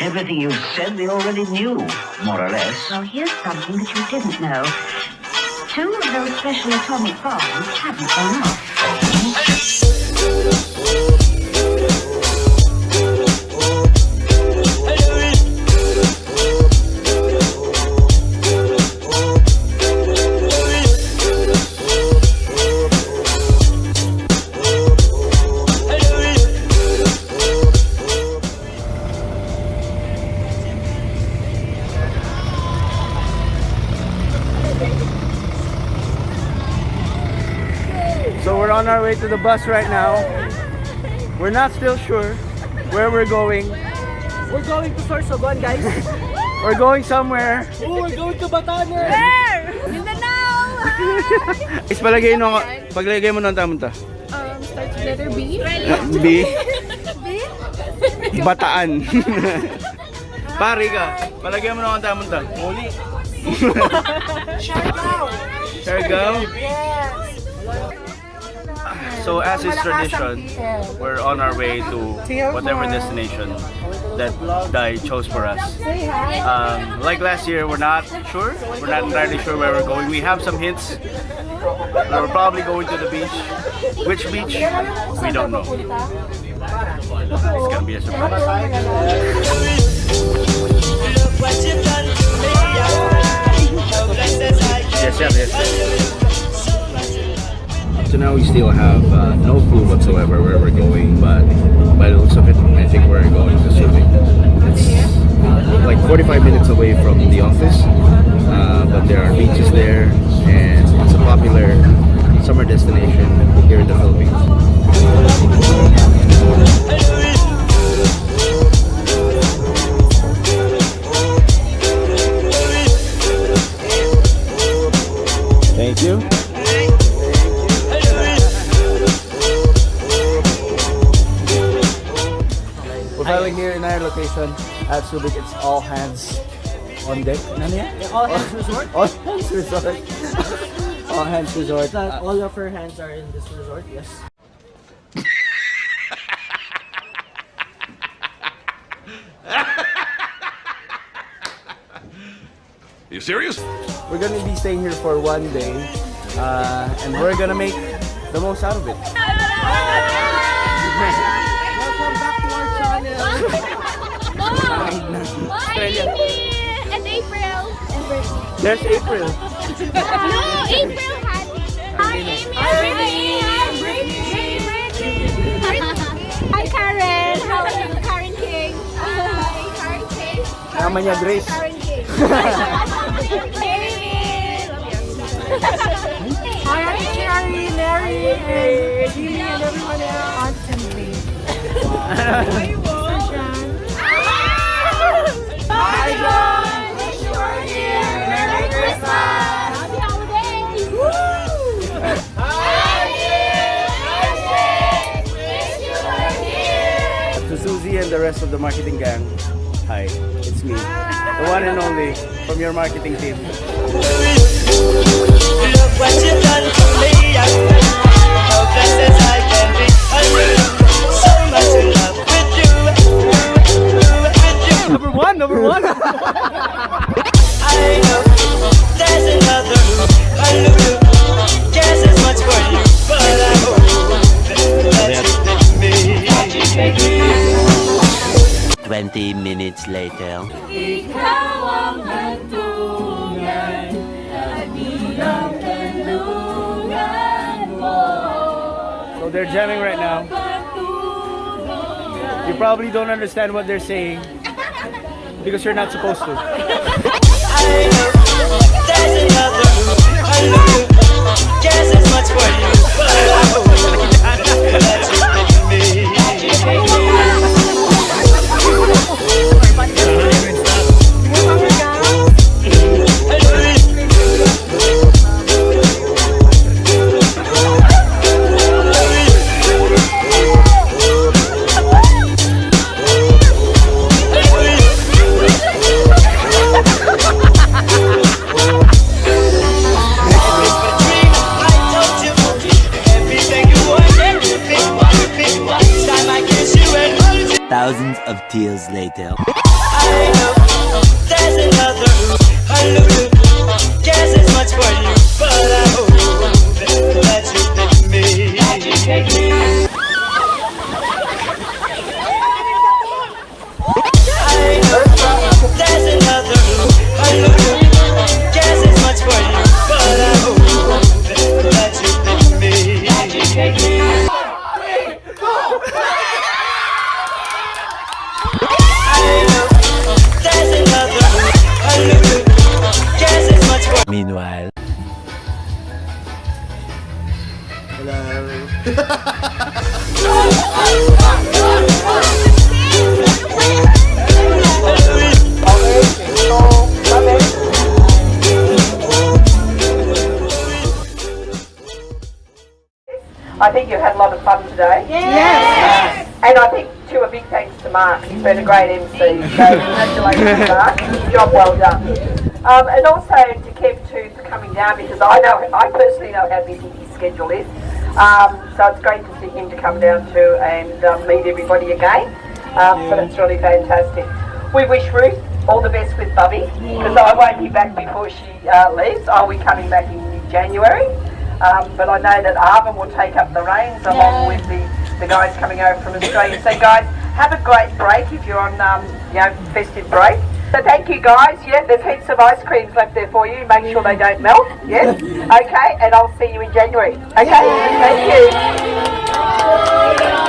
Everything you said we already knew, more or less. Well, here's something that you didn't know. 2 of those special atomic bombs haven't gone off. So we're on our way to the bus right now. We're not still sure where we're going. We're going to Sorsogon, guys. We're going somewhere. Oh, we're going to Batanes. Where? Mindanao! Is paglagay mo ng tamunta. Starts with letter B. B. Bataan. Pari ka. Palagay mo ng tamunta. Muli. Siargao. So as is tradition, we're on our way to whatever destination that Dai chose for us. Like last year, we're not sure. We're not entirely sure where we're going. We have some hints. We're probably going to the beach. Which beach? We don't know. It's gonna be a surprise. Yes. So now we still have no clue whatsoever where we're going, but by the looks of it, I think we're going to Subic. It's like 45 minutes away from the office, but there are beaches there, and it's a popular summer destination here in the Philippines. Thank you. We're finally here in our location at Subic. It's all hands on deck. All hands resort. All hands resort. All hands resort. All of our hands are in this resort, yes. Are you serious? We're gonna be staying here for one day, and we're gonna make the most out of it. Welcome back to our channel. And April. There's April. No, April had. Hi, Amy. Hi, Karen. How are you? Karen King. Hi, Karen King. Nama niya Grace. Karen King. Hi, I'm Cherry, Mary, Jimmy, and everyone else. Hi, John. Wish you were here. Merry Christmas. Happy holidays. Wish you were here. To Susie and the rest of the marketing gang, hi, it's me, the one and only from your marketing team. Look what you've done for me. How blessed as I can be. So much in love with you. Number one. I know there's another who cares as much for you, but I hope that you pick me. 20 minutes later. Ikaw ang hantungan at bilang kanlungan mo. So they're jamming right now. You probably don't understand what they're saying because you're not supposed to. I know there's another who cares as much for you, but I hope that you pick me. Thousands of tears later. I know there's another Lulu. Guess it's much for you, but I hope that you pick me. I know there's another Lulu. Guess it's much for you, but I hope that you pick me. There's another Lulu. Guess it's much for Meanwhile. I think you've had a lot of fun today. Yes. And I think, too, a big thanks to Mark. He's been a great MC. So congratulations, Mark. Job well done. And also to Kip, too, for coming down, because I personally know how busy his schedule is. So it's great to see him to come down too and meet everybody again. So that's really fantastic. We wish Ruth all the best with Bubby, because I won't be back before she leaves. I'll be coming back in January. But I know that Arvin will take up the reins along with the guys coming over from Australia. So guys, have a great break if you're on festive break. So thank you guys. Yeah, there's heaps of ice creams left there for you. Make sure they don't melt. Yes. Okay, and I'll see you in January. Okay. Thank you.